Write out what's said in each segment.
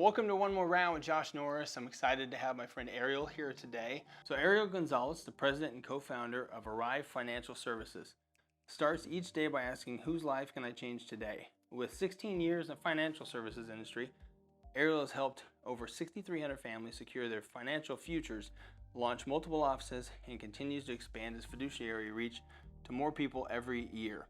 Welcome to One More Round with Josh Norris. I'm excited to have my friend Ariel here today. So Ariel Gonzalez, the president and co-founder of Arrive Financial Services, starts each day by asking, whose life can I change today? With 16 years in the financial services industry, Ariel has helped over 6,300 families secure their financial futures, launch multiple offices, and continues to expand his fiduciary reach to more people every year.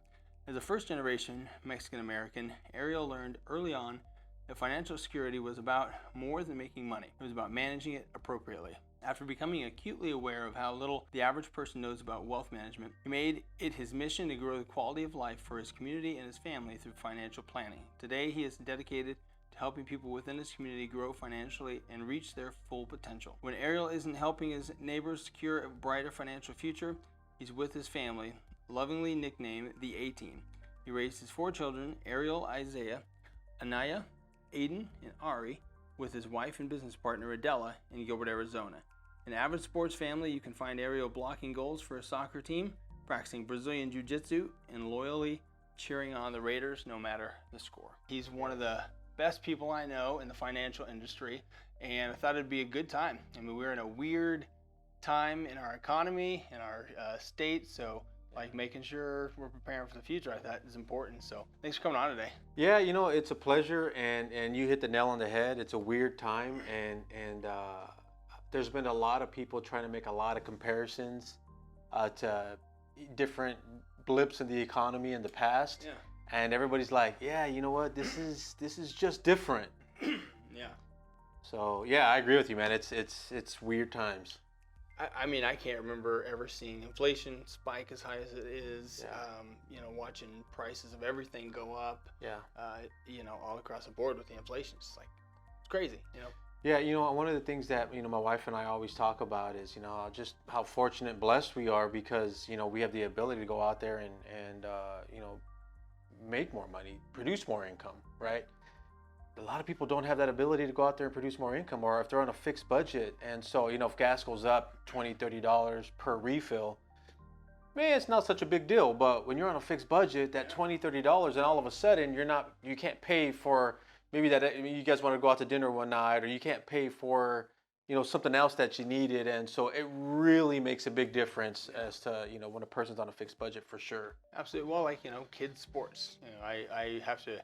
As a first-generation Mexican-American, Ariel learned early on that financial security was about more than making money. It was about managing it appropriately. After becoming acutely aware of how little the average person knows about wealth management, he made it his mission to grow the quality of life for his community and his family through financial planning. Today, he is dedicated to helping people within his community grow financially and reach their full potential. When Ariel isn't helping his neighbors secure a brighter financial future, he's with his family, lovingly nicknamed the A-Team. He raised his 4 children, Ariel, Isaiah, Anaya, Aiden, and Ari, with his wife and business partner Adela in Gilbert, Arizona. An avid sports family, you can find Ariel blocking goals for a soccer team, practicing Brazilian Jiu-Jitsu, and loyally cheering on the Raiders no matter the score. He's one of the best people I know in the financial industry, and I thought it'd be a good time. I mean, we're in a weird time in our economy, in our state, so making sure we're preparing for the future, I thought is important. So thanks for coming on today. Yeah, it's a pleasure, and you hit the nail on the head. It's a weird time, and there's been a lot of people trying to make a lot of comparisons to different blips in the economy in the past. Yeah. And everybody's like, yeah, you know what? This is just different. Yeah. So yeah, I agree with you, man. It's weird times. I mean, I can't remember ever seeing inflation spike as high as it is. Yeah. Watching prices of everything go up. Yeah. All across the board with the inflation. It's crazy. Yeah, one of the things that my wife and I always talk about is just how fortunate and blessed we are because we have the ability to go out there and make more money, produce more income, right? A lot of people don't have that ability to go out there and produce more income, or if they're on a fixed budget. And so, if gas goes up $20, $30 per refill, man, it's not such a big deal. But when you're on a fixed budget, that $20, $30, and all of a sudden you can't pay for maybe that you guys want to go out to dinner one night, or you can't pay for, something else that you needed. And so it really makes a big difference as to, when a person's on a fixed budget, for sure. Absolutely. Well, kids sports, I have to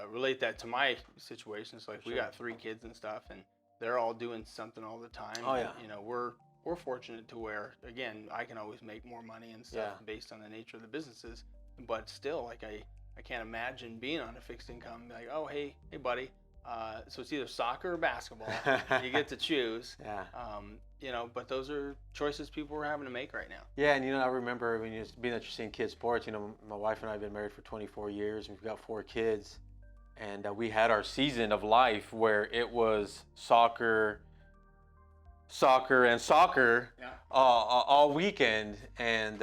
relate that to my situation. It's we got 3 kids and stuff, and they're all doing something all the time. Oh, yeah. And, we're fortunate to where, again, I can always make more money and stuff based on the nature of the businesses. But still, I can't imagine being on a fixed income and be like, oh, hey, buddy. So it's either soccer or basketball. You get to choose. Yeah. But those are choices people are having to make right now. Yeah, and I remember being that you're seeing kids sports. My wife and I have been married for 24 years, and we've got 4 kids. And we had our season of life where it was soccer, all weekend, and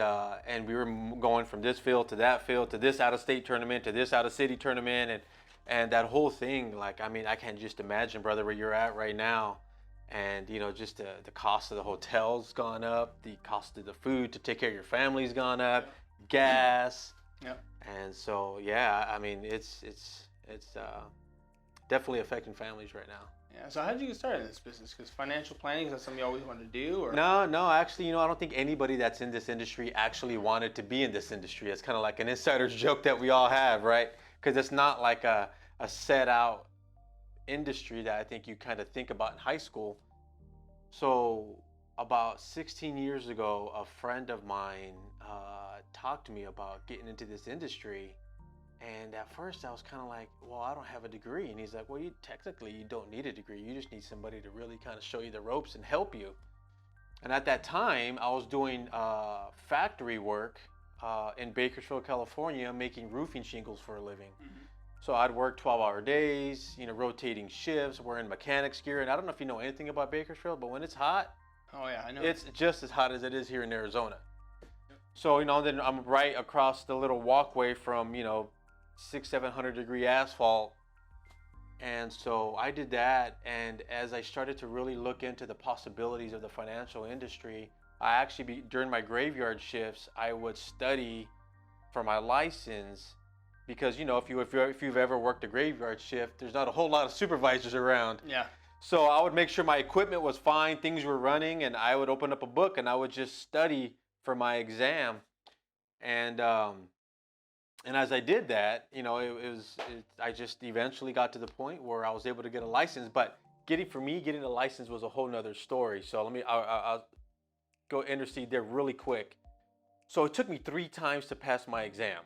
we were going from this field to that field to this out-of-state tournament to this out-of-city tournament, and that whole thing. I can't just imagine, brother, where you're at right now, and just the cost of the hotel's gone up, the cost of the food to take care of your family's gone up, gas, and so yeah, I mean it's definitely affecting families right now. Yeah. So how did you get started in this business? Because financial planning, is that something you always wanted to do? Or? No. Actually, I don't think anybody that's in this industry actually wanted to be in this industry. It's kind of like an insider's joke that we all have, right? Because it's not like a set out industry that I think you kind of think about in high school. So about 16 years ago, a friend of mine talked to me about getting into this industry. And at first I was kind of like, well, I don't have a degree. And he's like, well, technically you don't need a degree. You just need somebody to really kind of show you the ropes and help you. And at that time, I was doing factory work in Bakersfield, California, making roofing shingles for a living. Mm-hmm. So I'd work 12-hour days, rotating shifts, wearing mechanics gear. And I don't know if you know anything about Bakersfield, but when it's hot, oh yeah, I know. It's just as hot as it is here in Arizona. Yep. So, then I'm right across the little walkway from, 600-700 degree asphalt. And so I did that, and as I started to really look into the possibilities of the financial industry, I actually during my graveyard shifts, I would study for my license because if you've ever worked a graveyard shift, there's not a whole lot of supervisors around. Yeah. So I would make sure my equipment was fine, things were running, and I would open up a book and I would just study for my exam. And as I did that, I just eventually got to the point where I was able to get a license. But getting a license was a whole nother story. So I'll go intercede there really quick. So it took me 3 times to pass my exam,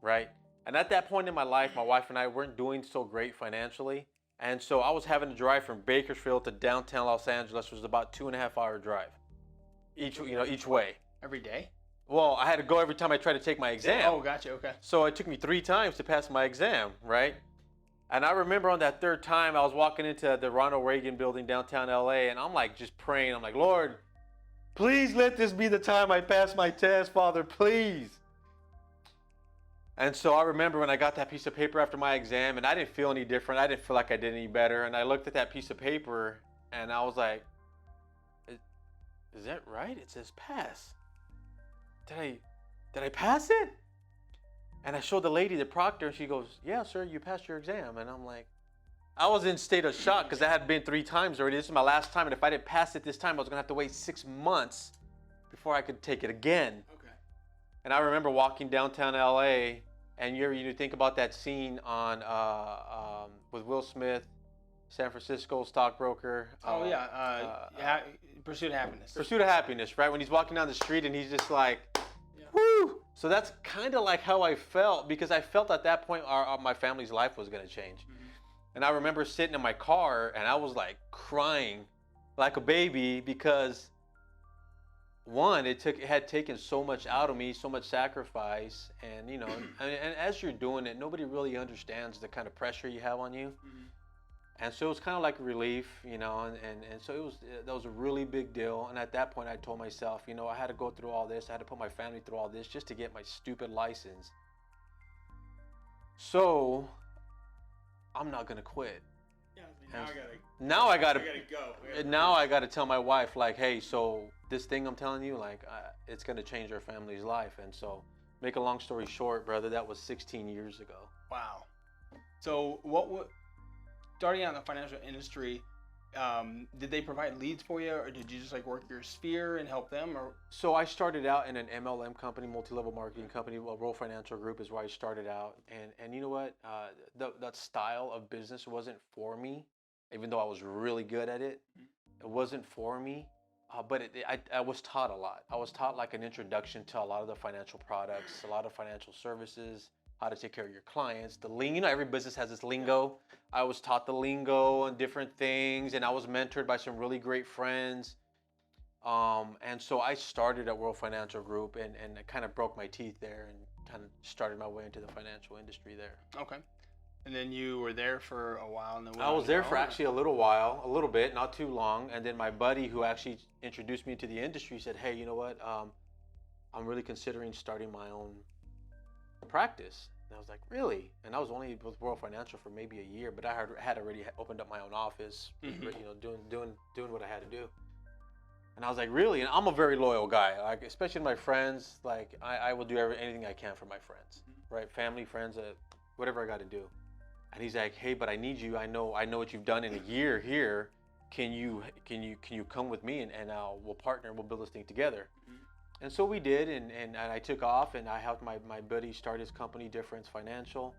right? And at that point in my life, my wife and I weren't doing so great financially. And so I was having to drive from Bakersfield to downtown Los Angeles, which was about 2.5-hour drive each way. Every day? Well, I had to go every time I tried to take my exam. Oh, gotcha. Okay. So it took me 3 times to pass my exam, right? And I remember on that 3rd time, I was walking into the Ronald Reagan building downtown LA, and I'm like just praying. I'm like, Lord, please let this be the time I pass my test, Father, please. And so I remember when I got that piece of paper after my exam, and I didn't feel any different. I didn't feel like I did any better. And I looked at that piece of paper, and I was like, is that right? It says pass. Did I pass it? And I showed the lady, the proctor, and she goes, yeah, sir, you passed your exam. And I'm like, I was in state of shock because that had been 3 times already. This is my last time, and if I didn't pass it this time, I was going to have to wait 6 months before I could take it again. Okay. And I remember walking downtown LA, and you think about that scene on with Will Smith, San Francisco stockbroker. Pursuit of Happiness. Pursuit of Happiness, right? When he's walking down the street and he's just like, woo! So that's kind of like how I felt, because I felt at that point my family's life was going to change. Mm-hmm. And I remember sitting in my car and I was like crying like a baby because one, it had taken so much out of me, so much sacrifice, and and as you're doing it, nobody really understands the kind of pressure you have on you. Mm-hmm. And so it was kind of like a relief, and so that was a really big deal. And at that point, I told myself, I had to go through all this. I had to put my family through all this just to get my stupid license. So I'm not gonna quit. Yeah, now I gotta go. Now I gotta tell my wife, like, hey, so this thing I'm telling you, like, it's gonna change our family's life. And so, make a long story short, brother, that was 16 years ago. Wow. So starting out in the financial industry, did they provide leads for you, or did you just like work your sphere and help them? Or so I started out in an MLM company, multi-level marketing company. Well, Roll Financial Group is where I started out, and you know what? That style of business wasn't for me, even though I was really good at it. It wasn't for me, but I was taught a lot. I was taught like an introduction to a lot of the financial products, a lot of financial services, how to take care of your clients, the lingo. Every business has its lingo. I was taught the lingo and different things, and I was mentored by some really great friends. And so I started at World Financial Group and I kind of broke my teeth there and kind of started my way into the financial industry there. Okay. And then you were there for a while. And then I was there for actually a little bit, not too long. And then my buddy who actually introduced me to the industry said, hey, you know what? I'm really considering starting my own practice. And I was like, really? And I was only with World Financial for maybe a year, but I had already opened up my own office, doing what I had to do. And I was like, really? And I'm a very loyal guy, like especially my friends. Like I will do anything I can for my friends, right? Family, friends, whatever I got to do. And he's like, hey, but I need you. I know what you've done in a year here. Can you come with me and we'll partner. We'll build this thing together. And so we did, and I took off, and I helped my buddy start his company, Difference Financial.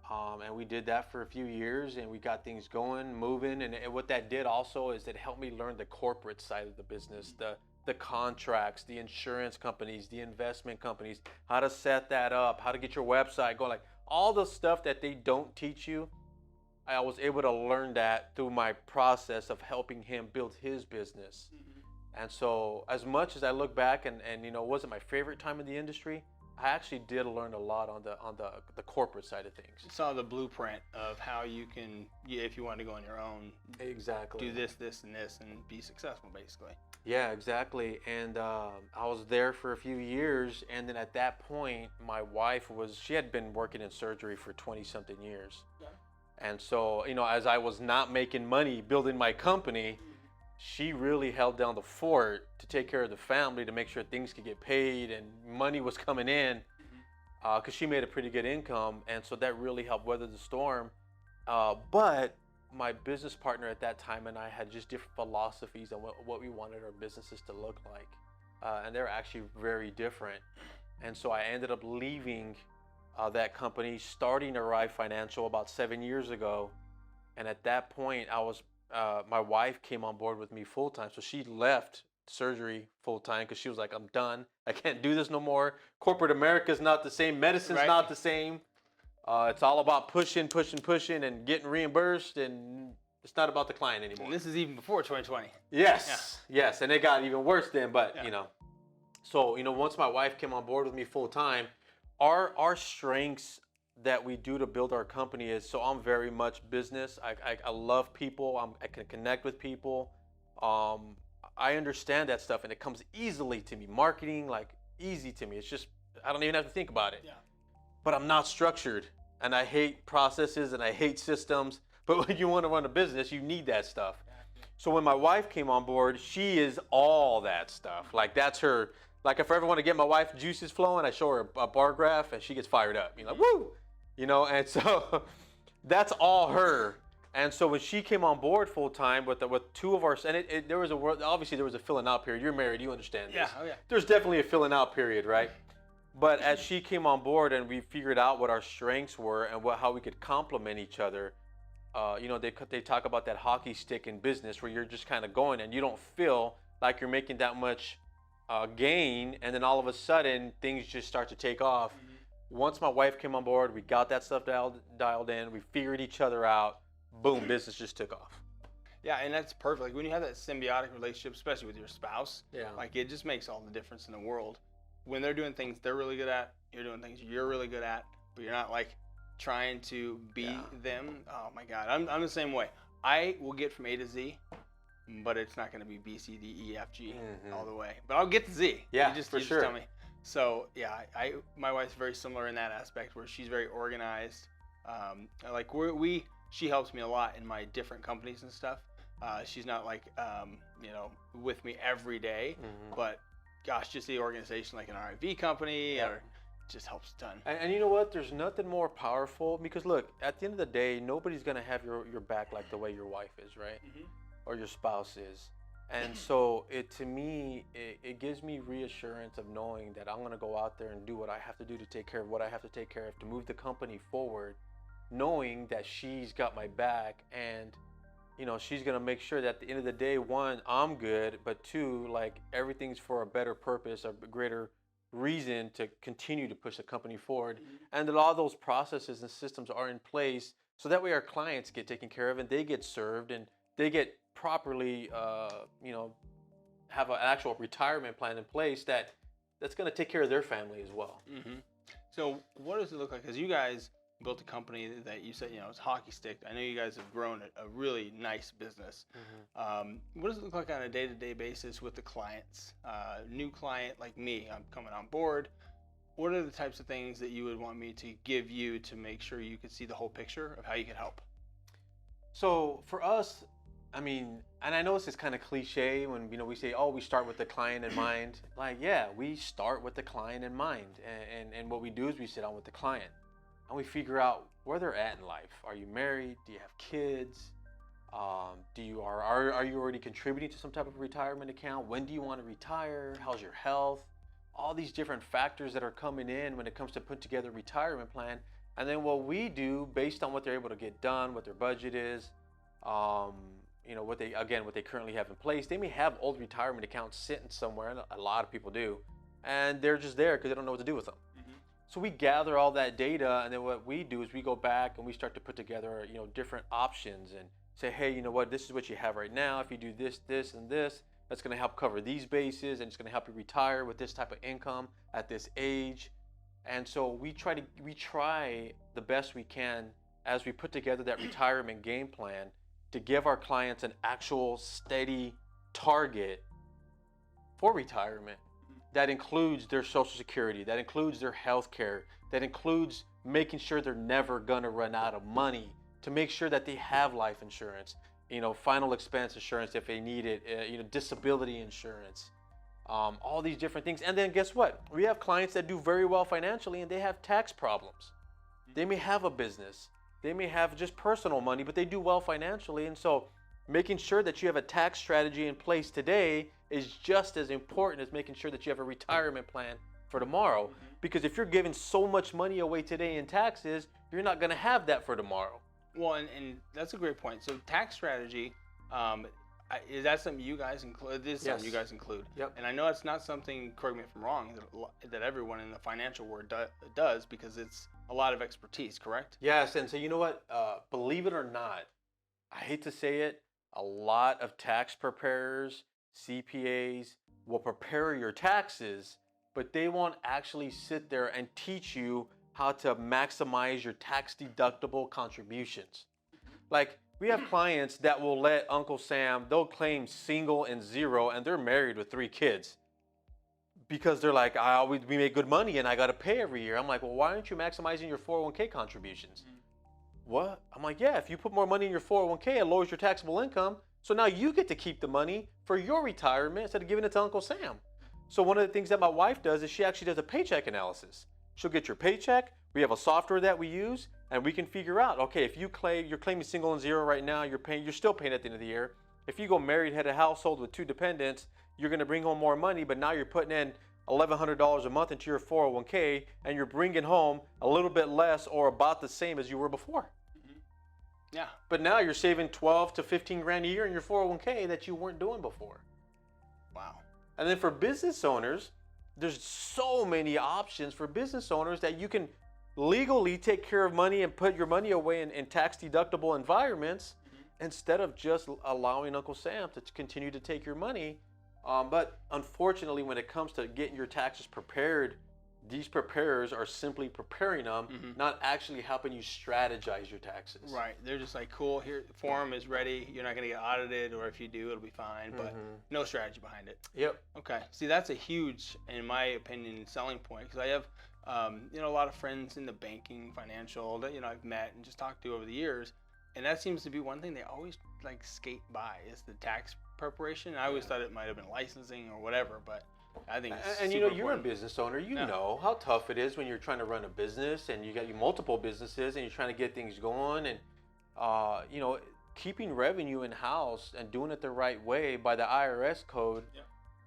And we did that for a few years, and we got things going, moving. And what that did also is it helped me learn the corporate side of the business, the contracts, the insurance companies, the investment companies, how to set that up, how to get your website going, like all the stuff that they don't teach you. I was able to learn that through my process of helping him build his business. And so as much as I look back and it wasn't my favorite time in the industry, I actually did learn a lot on the corporate side of things. You saw the blueprint of how you can, if you want to go on your own, exactly, do this, and this, and be successful, basically. Yeah, exactly. And I was there for a few years, and then at that point, my wife she had been working in surgery for 20-something years. Yeah. And so, as I was not making money building my company, she really held down the fort to take care of the family, to make sure things could get paid and money was coming in. because she made a pretty good income, and so that really helped weather the storm. But my business partner at that time and I had just different philosophies on what we wanted our businesses to look like, and they're actually very different. And so I ended up leaving that company, starting Arrive Financial about 7 years ago. And at that point, my wife came on board with me full time. So she left surgery full time because she was like, I'm done. I can't do this no more. Corporate America is not the same. Medicine's Right. not the same. It's all about pushing and getting reimbursed, and it's not about the client anymore. And this is even before 2020. Yes, yes, and it got even worse then. But Yeah. So once my wife came on board with me full time, our strengths that we do to build our company is, so I'm very much business. I love people. I can connect with people. I understand that stuff, and it comes easily to me. Marketing, like, easy to me. It's just, I don't even have to think about it. Yeah. But I'm not structured, and I hate processes and I hate systems. But when you want to run a business, you need that stuff. So when my wife came on board, she is all that stuff. Like, that's her. Like, if I ever want to get my wife juices flowing, I show her a bar graph and she gets fired up. Like, woo! And so that's all her. And so when she came on board full time with two of our, and there was obviously there was a filling out period. You're married, you understand this. Yeah, oh yeah. There's definitely a filling out period, right? But as she came on board and we figured out what our strengths were and how we could complement each other, they talk about that hockey stick in business where you're just kind of going and you don't feel like you're making that much gain, and then all of a sudden things just start to take off. Mm-hmm. Once my wife came on board, we got that stuff dialed in, we figured each other out, boom, business just took off. Yeah, and that's perfect. Like, when you have that symbiotic relationship, especially with your spouse, like, it just makes all the difference in the world. When they're doing things they're really good at, you're doing things you're really good at, but you're not like trying to be them. Oh my God, I'm the same way. I will get from A to Z, but it's not going to be B, C, D, E, F, G all the way. But I'll get to Z. Yeah, you just sure. Tell me. So yeah, my wife's very similar in that aspect where she's very organized. Like she helps me a lot in my different companies and stuff. She's not like with me every day, but gosh, just the organization like an RV company or just helps a ton. And you know what? There's nothing more powerful, because look, at the end of the day, nobody's gonna have your back like the way your wife is, right? Mm-hmm. Or your spouse is. And so to me, it gives me reassurance of knowing that I'm gonna go out there and do what I have to do to take care of what I have to take care of to move the company forward, knowing that she's got my back, and she's gonna make sure that at the end of the day, one, I'm good, but two, like, everything's for a better purpose, a greater reason to continue to push the company forward. And that all those processes and systems are in place so that way our clients get taken care of and they get served and they get properly, have an actual retirement plan in place that's gonna take care of their family as well. Mm-hmm. So what does it look like? Because you guys built a company that you said, it's hockey stick. I know you guys have grown a really nice business. Mm-hmm. What does it look like on a day-to-day basis with the clients? New client like me, I'm coming on board. What are the types of things that you would want me to give you to make sure you could see the whole picture of how you could help? So for us, I mean, and I know this is kind of cliche when we say, we start with the client in mind. Like, yeah, we start with the client in mind, and what we do is we sit down with the client. And we figure out where they're at in life. Are you married? Do you have kids? Are you already contributing to some type of retirement account? When do you want to retire? How's your health? All these different factors that are coming in when it comes to put together a retirement plan. And then what we do, based on what they're able to get done, what their budget is, what they currently have in place. They may have old retirement accounts sitting somewhere, and a lot of people do, and they're just there because they don't know what to do with them. So we gather all that data, and then what we do is we go back and we start to put together, different options and say, hey, you know what, this is what you have right now. If you do this, this, and this, that's going to help cover these bases, and it's going to help you retire with this type of income at this age. And so we try the best we can as we put together that retirement game plan to give our clients an actual steady target for retirement. That includes their Social Security, that includes their health care, that includes making sure they're never gonna run out of money, to make sure that they have life insurance, final expense insurance if they need it, disability insurance. all these different things. And then guess what? We have clients that do very well financially and they have tax problems. They may have a business. They may have just personal money, but they do well financially. And so making sure that you have a tax strategy in place today is just as important as making sure that you have a retirement plan for tomorrow. Because if you're giving so much money away today in taxes, you're not going to have that for tomorrow. Well, and that's a great point. So tax strategy, is that something you guys include? This is something you guys include. Yep. And I know it's not something, correct me if I'm wrong, that everyone in the financial world does, because it's a lot of expertise, correct? Yes, and so you know what? Believe it or not, I hate to say it, a lot of tax preparers, CPAs will prepare your taxes, but they won't actually sit there and teach you how to maximize your tax deductible contributions. Like, we have clients that will let Uncle Sam, they'll claim single and zero, and they're married with 3 kids. Because they're like, we make good money and I got to pay every year. I'm like, well, why aren't you maximizing your 401k contributions? What? I'm like, yeah, if you put more money in your 401k, it lowers your taxable income. So now you get to keep the money for your retirement instead of giving it to Uncle Sam. So one of the things that my wife does is she actually does a paycheck analysis. She'll get your paycheck. We have a software that we use, and we can figure out, okay, if you're claiming single and zero right now, you're still paying at the end of the year. If you go married, head of household with 2 dependents, you're going to bring home more money, but now you're putting in $1,100 a month into your 401k, and you're bringing home a little bit less or about the same as you were before. Yeah. But now you're saving 12 to 15 grand a year in your 401k that you weren't doing before. Wow. And then for business owners, there's so many options for business owners that you can legally take care of money and put your money away in tax deductible environments instead of just allowing Uncle Sam to continue to take your money. But unfortunately, when it comes to getting your taxes prepared, these preparers are simply preparing them, not actually helping you strategize your taxes. Right. They're just like, cool, here, the form is ready. You're not going to get audited, or if you do, it'll be fine. But no strategy behind it. Yep. Okay. See, that's a huge, in my opinion, selling point, because I have, a lot of friends in the banking, financial that, I've met and just talked to over the years. And that seems to be one thing they always like skate by is the tax preparation. I always thought it might have been licensing or whatever, but I think it's and super you're important. a business owner. You know how tough it is when you're trying to run a business and you got multiple businesses and you're trying to get things going and keeping revenue in house and doing it the right way by the IRS code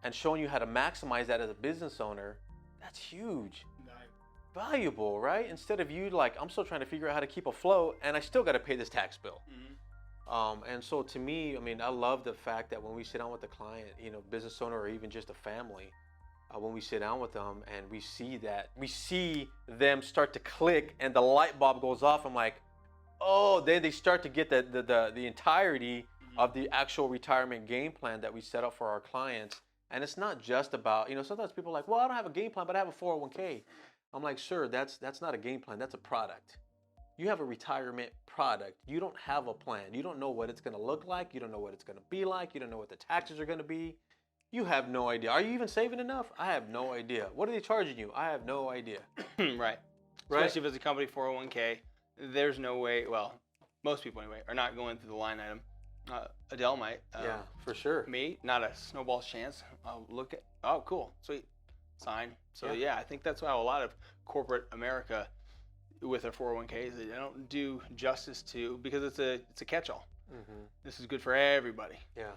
and showing you how to maximize that as a business owner. That's huge. Valuable, right? Instead of you like, I'm still trying to figure out how to keep afloat and I still got to pay this tax bill. And so to me, I mean, I love the fact that when we sit down with the client, business owner or even just a family, when we sit down with them and we see them start to click and the light bulb goes off, I'm like, oh, then they start to get the entirety of the actual retirement game plan that we set up for our clients. And it's not just about, sometimes people are like, well, I don't have a game plan, but I have a 401k. I'm like, sir, that's not a game plan. That's a product. You have a retirement product. You don't have a plan. You don't know what it's going to look like. You don't know what it's going to be like. You don't know what the taxes are going to be. You have no idea. Are you even saving enough? I have no idea. What are they charging you? I have no idea. Right. Especially if it's a company 401k, there's no way, well, most people anyway, are not going through the line item. Adele might. Yeah, for sure. Me, not a snowball's chance. I'll look at, oh, cool, sweet, sign. So yeah, I think that's how a lot of corporate America with their 401ks, they don't do justice to, because it's a catch-all. This is good for everybody. Yeah.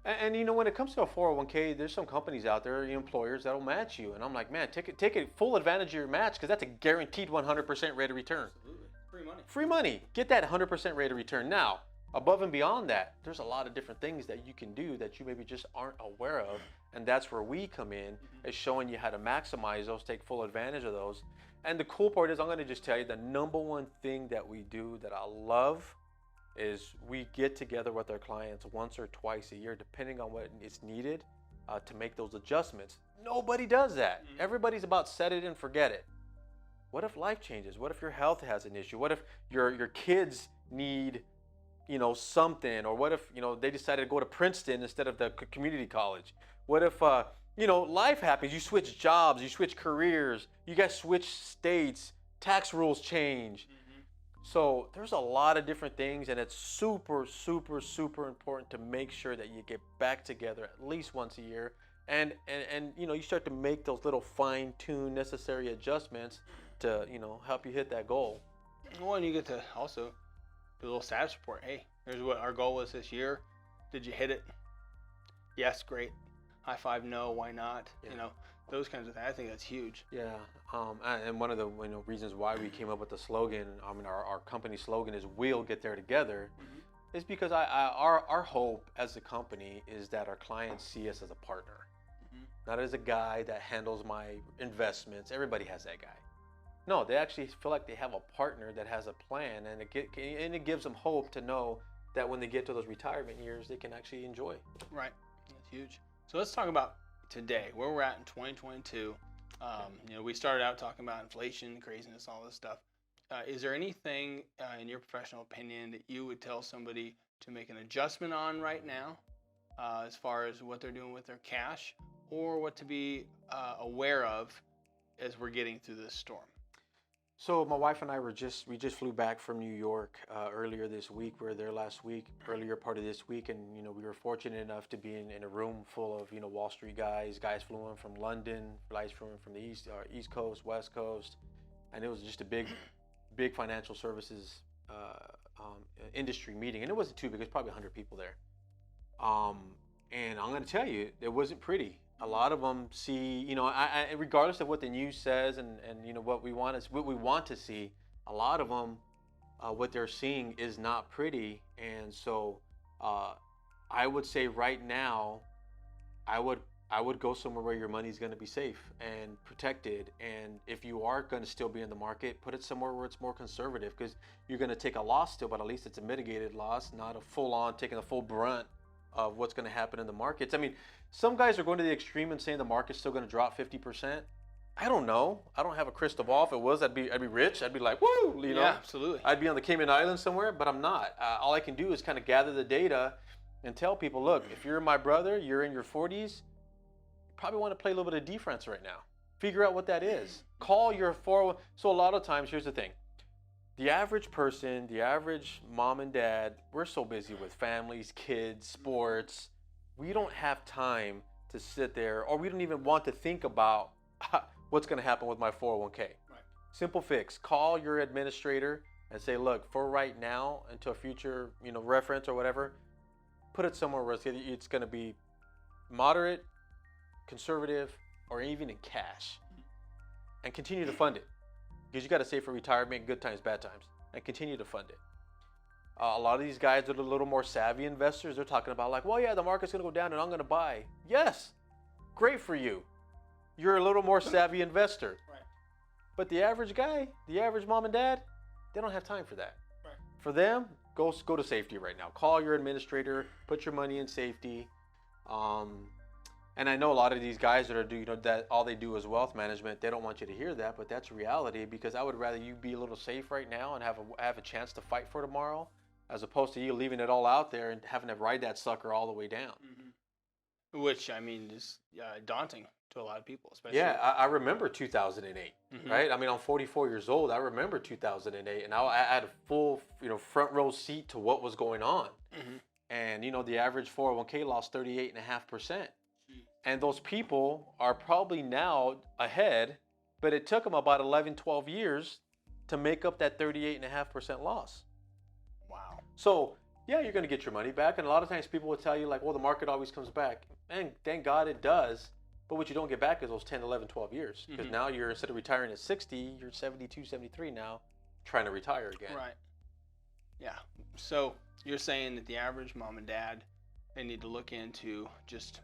And when it comes to a 401k, there's some companies out there, employers that'll match you, and I'm like, man, take a full advantage of your match because that's a guaranteed 100% rate of return. Absolutely. Free money. Free money. Get that 100% rate of return. Now, above and beyond that, there's a lot of different things that you can do that you maybe just aren't aware of, and that's where we come in, is showing you how to maximize those, take full advantage of those. And the cool part is, I'm going to just tell you, the number one thing that we do that I love is we get together with our clients once or twice a year, depending on what is needed, to make those adjustments. Nobody does that. Everybody's about set it and forget it. What if life changes? What if your health has an issue? What if your kids need something? Or what if they decided to go to Princeton instead of the community college? What if life happens? You switch jobs, you switch careers, you guys switch states, tax rules change. So there's a lot of different things, and it's super, super, super important to make sure that you get back together at least once a year and you start to make those little fine-tune necessary adjustments to help you hit that goal. Well, and you get to also do a little status report. Hey, here's what our goal was this year. Did you hit it? Yes, great. High five, no, why not? Yeah. Those kinds of things. I think that's huge. Yeah, and one of the reasons why we came up with the slogan, our company slogan is "We'll get there together," is because our hope as a company is that our clients see us as a partner, not as a guy that handles my investments. Everybody has that guy. No, they actually feel like they have a partner that has a plan, and it gives them hope to know that when they get to those retirement years, they can actually enjoy. Right, that's huge. So let's talk about today, where we're at in 2022. We started out talking about inflation, craziness, all this stuff. Is there anything, in your professional opinion, that you would tell somebody to make an adjustment on right now, as far as what they're doing with their cash, or what to be aware of as we're getting through this storm? So my wife and I we just flew back from New York earlier this week. We were there last week, earlier part of this week, and we were fortunate enough to be in a room full of Wall Street guys flew in from London, guys flew in from the East Coast, West Coast, and it was just a big financial services industry meeting, and it wasn't too big. It was probably 100 people there, and I'm going to tell you, it wasn't pretty. A lot of them see, regardless of what the news says and what we want to see, a lot of them, what they're seeing is not pretty. And so I would say right now, I would go somewhere where your money's going to be safe and protected. And if you are going to still be in the market, put it somewhere where it's more conservative, because you're going to take a loss still, but at least it's a mitigated loss, not a full-on taking the full brunt of what's going to happen in the markets. I mean, some guys are going to the extreme and saying the market's still going to drop 50%. I don't know. I don't have a crystal ball. If it was, I'd be rich. I'd be like, woo, Yeah, absolutely. I'd be on the Cayman Islands somewhere, but I'm not. All I can do is kind of gather the data and tell people, look, if you're my brother, you're in your 40s, you probably want to play a little bit of defense right now. Figure out what that is. Call your 401. So a lot of times, here's the thing. The average person, the average mom and dad, we're so busy with families, kids, sports. We don't have time to sit there, or we don't even want to think about what's going to happen with my 401k. Right. Simple fix. Call your administrator and say, look, for right now, until future reference or whatever, put it somewhere where it's going to be moderate, conservative, or even in cash. And continue to fund it. Because you got to save for retirement, good times, bad times, and continue to fund it. A lot of these guys that are a little more savvy investors, they're talking about like, well, yeah, the market's going to go down and I'm going to buy. Yes, great for you. You're a little more savvy investor. Right. But the average guy, the average mom and dad, they don't have time for that. Right. For them, go to safety right now. Call your administrator, put your money in safety. And I know a lot of these guys that are that all they do is wealth management. They don't want you to hear that, but that's reality, because I would rather you be a little safe right now and have a chance to fight for tomorrow, as opposed to you leaving it all out there and having to ride that sucker all the way down. Mm-hmm. Which, I mean, is daunting to a lot of people, especially. Yeah, I remember 2008, right? I mean, I'm 44 years old. I remember 2008, and I had a full, front row seat to what was going on. Mm-hmm. And, the average 401k lost 38.5%. And those people are probably now ahead, but it took them about 11, 12 years to make up that 38.5% loss. Wow. So, yeah, you're going to get your money back. And a lot of times people will tell you like, well, the market always comes back. And thank God it does. But what you don't get back is those 10, 11, 12 years. Because now you're, instead of retiring at 60, you're 72, 73 now, trying to retire again. Right. Yeah. So you're saying that the average mom and dad, they need to look into just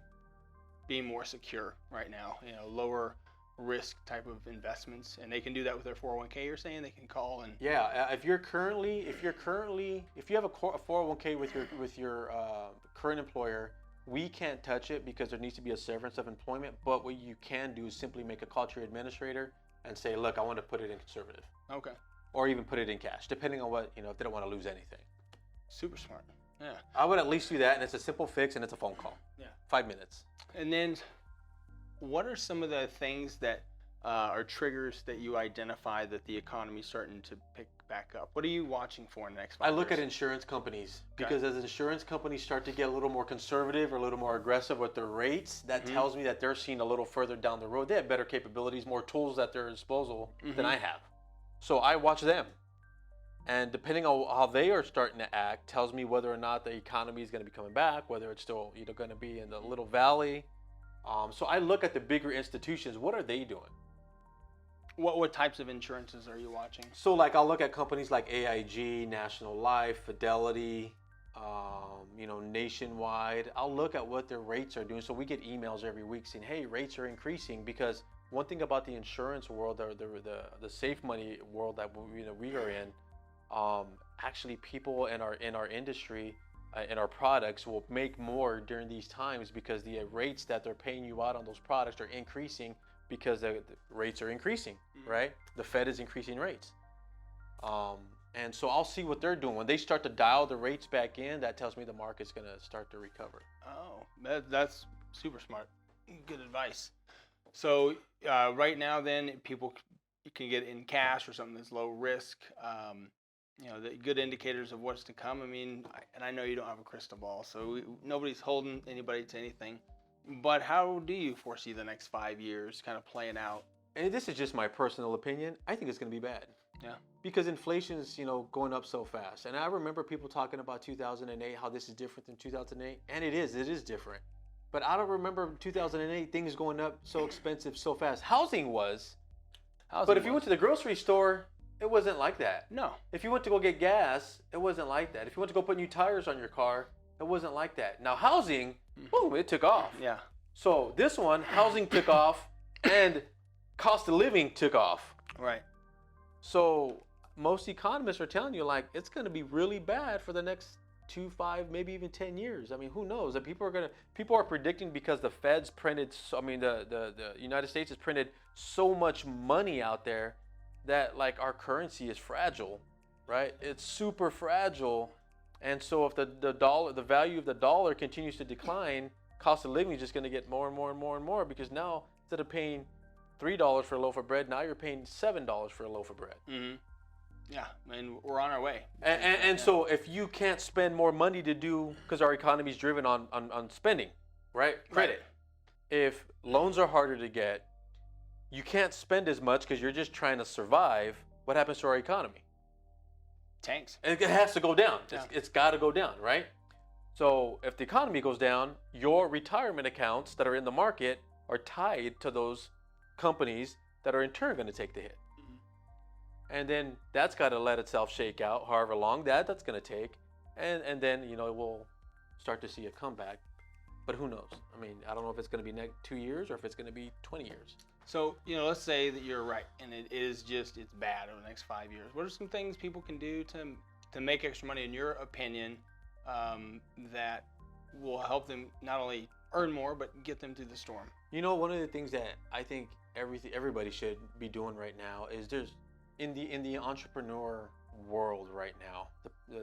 being more secure right now, lower risk type of investments, and they can do that with their 401k. You're saying they can call and if you have a 401k with your current employer, we can't touch it because there needs to be a severance of employment. But what you can do is simply make a call to your administrator and say, look, I want to put it in conservative. Okay. Or even put it in cash, depending on what if they don't want to lose anything. Super smart. Yeah. I would at least do that, and it's a simple fix, and it's a phone call. Yeah. 5 minutes. And then, what are some of the things that or triggers that you identify that the economy's starting to pick back up? What are you watching for in the next 5 I years? look at insurance companies Okay. because as insurance companies start to get a little more conservative or a little more aggressive with their rates, that tells me that they're seeing a little further down the road. They have better capabilities, more tools at their disposal than I have. So I watch them. And depending on how they are starting to act tells me whether or not the economy is going to be coming back, whether it's still going to be in the little valley. So I look at the bigger institutions. What are they doing? What types of insurances are you watching? So like I'll look at companies like AIG, National Life, Fidelity, Nationwide. I'll look at what their rates are doing. So we get emails every week saying, hey, rates are increasing, because one thing about the insurance world, or the safe money world that we are in, actually people in our industry, in our products will make more during these times because the rates that they're paying you out on those products are increasing because the rates are increasing, right? The Fed is increasing rates. And so I'll see what they're doing. When they start to dial the rates back in, that tells me the market's going to start to recover. Oh, that's super smart. Good advice. So right now then, people can get in cash or something that's low risk. The good indicators of what's to come. I mean, and I know you don't have a crystal ball, so nobody's holding anybody to anything. But how do you foresee the next 5 years kind of playing out? And this is just my personal opinion. I think it's going to be bad. Yeah. Because inflation is, going up so fast. And I remember people talking about 2008, how this is different than 2008. And it is different. But I don't remember 2008 things going up so expensive so fast. Housing was. But if you went to the grocery store, it wasn't like that. No. If you went to go get gas, it wasn't like that. If you went to go put new tires on your car, it wasn't like that. Now housing, boom, it took off. Yeah. So this one, housing took off and cost of living took off. Right. So most economists are telling you it's going to be really bad for the next 2, 5, maybe even 10 years. I mean, who knows? That people are predicting, because the Fed's printed, the United States has printed so much money out there that our currency is fragile, right? It's super fragile. And so if the value of the dollar continues to decline, cost of living is just going to get more and more and more and more, because now instead of paying $3 for a loaf of bread, now you're paying $7 for a loaf of bread. Mm-hmm. Yeah, and we're on our way. And so if you can't spend more money to do, because our economy is driven on spending, right? Credit. Right. If loans are harder to get, you can't spend as much because you're just trying to survive. What happens to our economy? Tanks. It has to go down. Yeah. It's got to go down, right? So if the economy goes down, your retirement accounts that are in the market are tied to those companies that are in turn going to take the hit. And then that's got to let itself shake out, however long that's going to take. And then, we'll start to see a comeback. But who knows? I mean, I don't know if it's going to be 2 years or if it's going to be 20 years. So, let's say that you're right and it's bad over the next 5 years. What are some things people can do to make extra money, in your opinion, that will help them not only earn more, but get them through the storm? One of the things that I think everybody should be doing right now is in the entrepreneur world right now,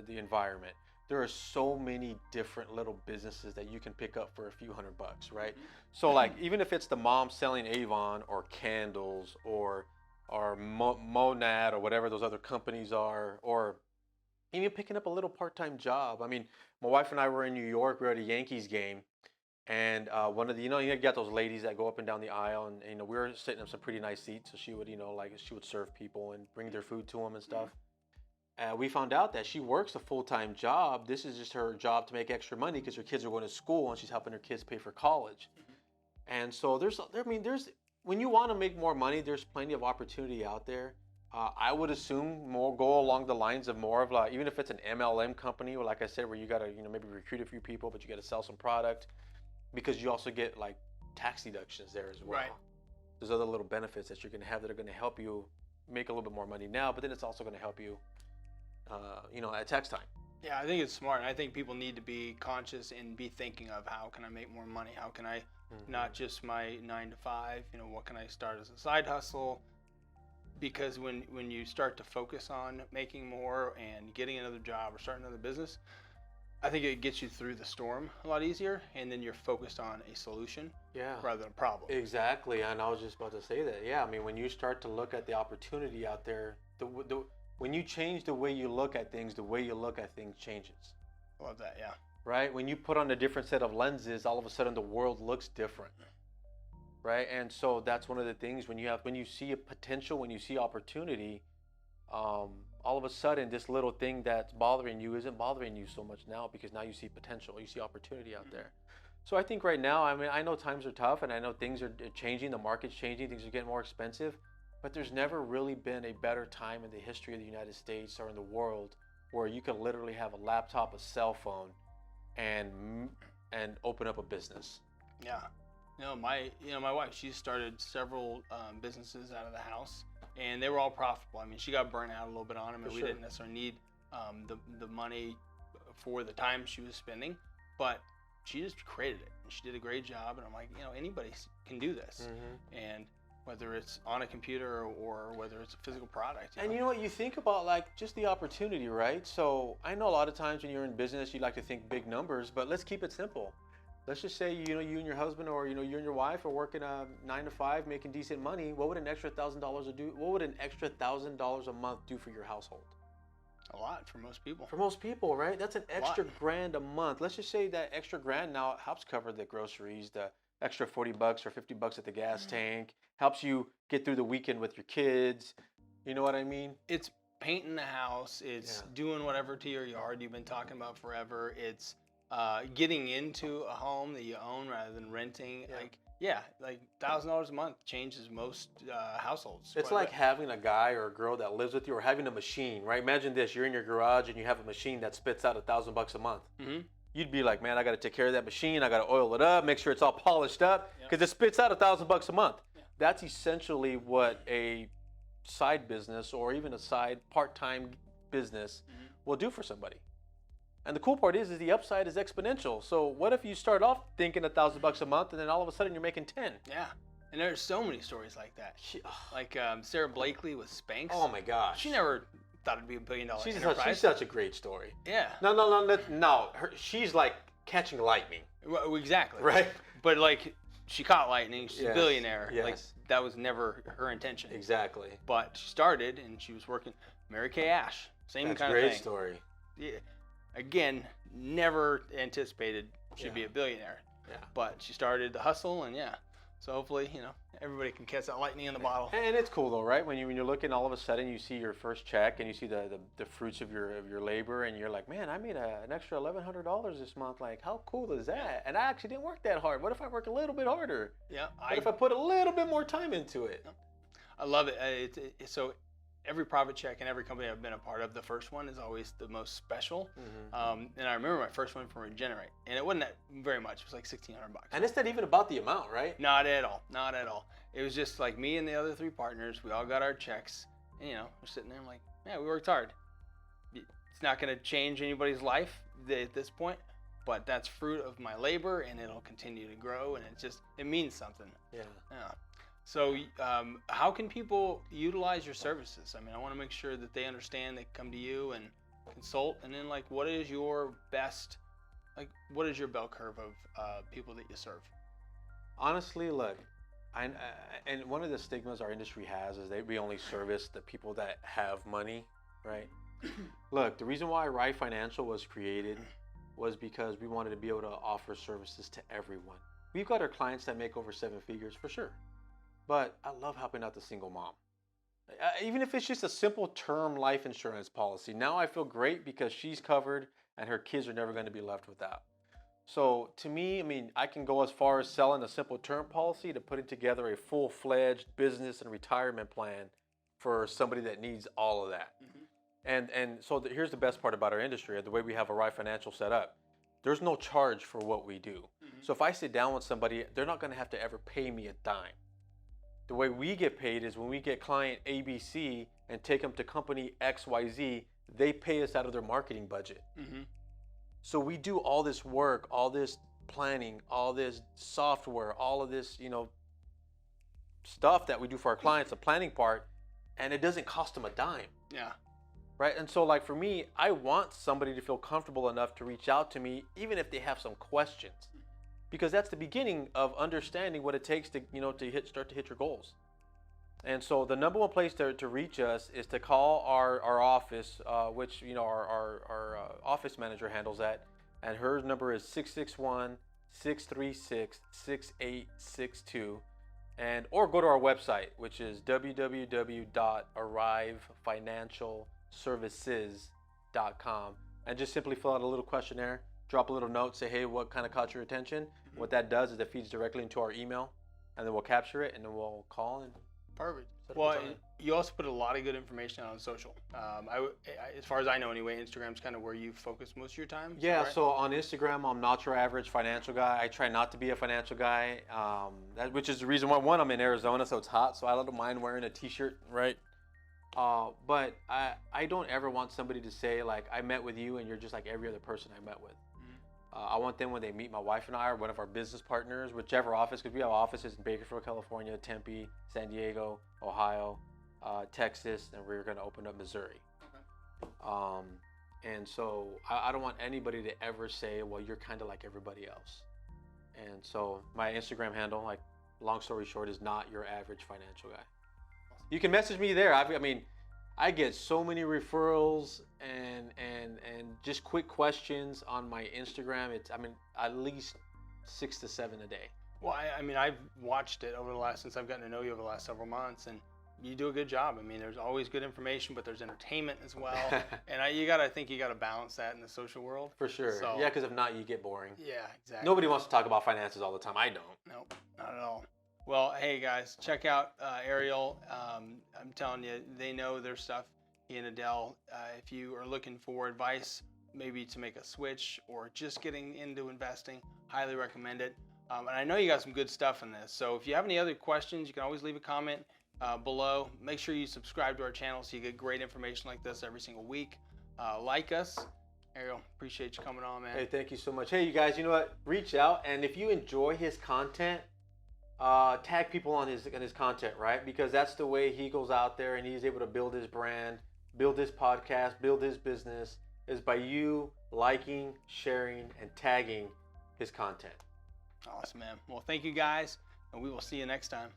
the environment, there are so many different little businesses that you can pick up for a few $100, right? So even if it's the mom selling Avon or candles or Monad or whatever those other companies are, or even picking up a little part-time job. I mean, my wife and I were in New York. We were at a Yankees game. And one of the, you got those ladies that go up and down the aisle, and we were sitting in some pretty nice seats. So she would, she would serve people and bring their food to them and stuff. We found out that she works a full-time job. This is just her job to make extra money because her kids are going to school and she's helping her kids pay for college. And so there's when you want to make more money, there's plenty of opportunity out there. I would assume go along the lines of more of even if it's an MLM company, or like I said, where you got to maybe recruit a few people, but you got to sell some product. Because you also get tax deductions there as well. Right. There's other little benefits that you're going to have that are going to help you make a little bit more money now, but then it's also going to help you, at tax time. Yeah, I think it's smart. I think people need to be conscious and be thinking of, how can I make more money? How can I not just my 9 to 5? What can I start as a side hustle? Because when you start to focus on making more and getting another job or starting another business, I think it gets you through the storm a lot easier, and then you're focused on a solution Yeah. rather than a problem. Exactly, and I was just about to say that. Yeah, I mean, when you start to look at the opportunity out there, when you change the way you look at things, the way you look at things changes, I love that. Yeah. right? When you put on a different set of lenses, all of a sudden the world looks different, right? And so that's one of the things when you see a potential, when you see opportunity, all of a sudden this little thing that's bothering you isn't bothering you so much now because now you see potential, you see opportunity out there. So I think right now, I mean, I know times are tough and I know things are changing, the market's changing, things are getting more expensive, but there's never really been a better time in the history of the United States or in the world where you can literally have a laptop, a cell phone, and open up a business. Yeah. My wife, she started several businesses out of the house, and they were all profitable. I mean, she got burnt out a little bit on them, and we didn't necessarily need the money for the time she was spending, but she just created it, and she did a great job. And I'm like, anybody can do this, and whether it's on a computer or whether it's a physical product. And you know what, you think about like just the opportunity, right? So I know a lot of times when you're in business, you like to think big numbers, but let's keep it simple. Let's just say, you and your husband or, you and your wife are working 9 to 5, making decent money. What would an extra $1,000 do? What would an extra $1,000 a month do for your household? A lot for most people. For most people, right? That's an extra grand a month. Let's just say that extra grand now helps cover the groceries, the extra $40 or $50 at the gas tank, helps you get through the weekend with your kids. You know what I mean? It's painting the house. It's doing whatever to your yard you've been talking about forever. It's getting into a home that you own rather than renting. Like $1,000 a month changes most households. It's like having a guy or a girl that lives with you, or having a machine, right? Imagine this: you're in your garage and you have a machine that spits out $1,000 a month. You'd be like, man, I got to take care of that machine. I got to oil it up, make sure it's all polished up, because it spits out $1,000 a month. That's essentially what a side business or even a side part-time business will do for somebody. And the cool part is the upside is exponential. So what if you start off thinking $1,000 a month, and then all of a sudden you're making 10? Yeah, and there's so many stories like that. Like Sarah Blakely with Spanx. Oh my gosh. She never thought it'd be $1 billion enterprise. She's such a great story. Yeah. No. She's like catching lightning. Well, exactly. Right. But like, she caught lightning. She's a billionaire. Yes. Like, that was never her intention. Exactly. But she started, and she was working. Mary Kay Ash, same kind of thing. That's a great story. Yeah. Again, never anticipated she'd be a billionaire. Yeah. But she started the hustle, and so hopefully, everybody can catch that lightning in the bottle. And it's cool though, right? When you're looking, all of a sudden you see your first check and you see the fruits of your labor, and you're like, man, I made an extra $1,100 this month. Like, how cool is that? And I actually didn't work that hard. What if I work a little bit harder? Yeah. What if I put a little bit more time into it? I love it. So every profit check in every company I've been a part of, the first one is always the most special. And I remember my first one from Regenerate, and it wasn't that very much. It was like $1,600. And it's not even about the amount, right? Not at all. Not at all. It was just like me and the other 3 partners. We all got our checks, and we're sitting there. I'm like, yeah, we worked hard. It's not going to change anybody's life at this point, but that's fruit of my labor, and it'll continue to grow, and it means something. Yeah. So how can people utilize your services? I mean, I want to make sure that they understand, they come to you and consult, and then what is your what is your bell curve of people that you serve? Honestly, look, and one of the stigmas our industry has is that we only service the people that have money, right? Look, the reason why Rye Financial was created was because we wanted to be able to offer services to everyone. We've got our clients that make over 7 figures for sure. But I love helping out the single mom. Even if it's just a simple term life insurance policy, now I feel great because she's covered and her kids are never going to be left without. So to me, I mean, I can go as far as selling a simple term policy to putting together a full-fledged business and retirement plan for somebody that needs all of that. And so here's the best part about our industry, the way we have a Rye Financial set up. There's no charge for what we do. So if I sit down with somebody, they're not going to have to ever pay me a dime. The way we get paid is when we get client ABC and take them to company XYZ, they pay us out of their marketing budget. So we do all this work, all this planning, all this software, all of this, stuff that we do for our clients, the planning part, and it doesn't cost them a dime. Yeah. right? And so like for me, I want somebody to feel comfortable enough to reach out to me, even if they have some questions, because that's the beginning of understanding what it takes to, you know, to start to hit your goals. And so the number one place to reach us is to call our office, which, you know, our office manager handles that. And her number is 661-636-6862. And or go to our website, which is www.arrivefinancialservices.com, and just simply fill out a little questionnaire, drop a little note, say, hey, what kind of caught your attention? What that does is it feeds directly into our email, and then we'll capture it, and then we'll call and Perfect. Well, you also put a lot of good information out on social. As far as I know anyway, Instagram's kind of where you focus most of your time. Yeah, right? so on Instagram, I'm not your average financial guy. I try not to be a financial guy, which is the reason why, one, I'm in Arizona, so it's hot, so I don't mind wearing a t-shirt, right? But I don't ever want somebody to say, like, I met with you and you're just like every other person I met with. I want them, when they meet my wife and I or one of our business partners, whichever office, because we have offices in Bakersfield, California, Tempe, San Diego, Ohio, Texas, and we're going to open up Missouri. Okay. And so I don't want anybody to ever say, well, you're kind of like everybody else. And so my Instagram handle, like, long story short, is not your average financial guy. You can message me there. I mean, I get so many referrals and just quick questions on my Instagram. It's, I mean, at least 6 to 7 a day. Well, I mean, I've watched it since I've gotten to know you over the last several months, and you do a good job. I mean, there's always good information, but there's entertainment as well. And I think you got to balance that in the social world. For sure. So, yeah, because if not, you get boring. Yeah, exactly. Nobody wants to talk about finances all the time. I don't. Nope, not at all. Well, hey guys, check out Ariel. I'm telling you, they know their stuff. He and Adele. If you are looking for advice, maybe to make a switch or just getting into investing, highly recommend it. And I know you got some good stuff in this. So if you have any other questions, you can always leave a comment below. Make sure you subscribe to our channel so you get great information like this every single week. Like us. Ariel, appreciate you coming on, man. Hey, thank you so much. Hey, you guys, you know what? Reach out, and if you enjoy his content, tag people on his content, right? Because that's the way he goes out there and he's able to build his brand, build his podcast, build his business, is by you liking, sharing, and tagging his content. Awesome, man. Well, thank you guys, and we will see you next time.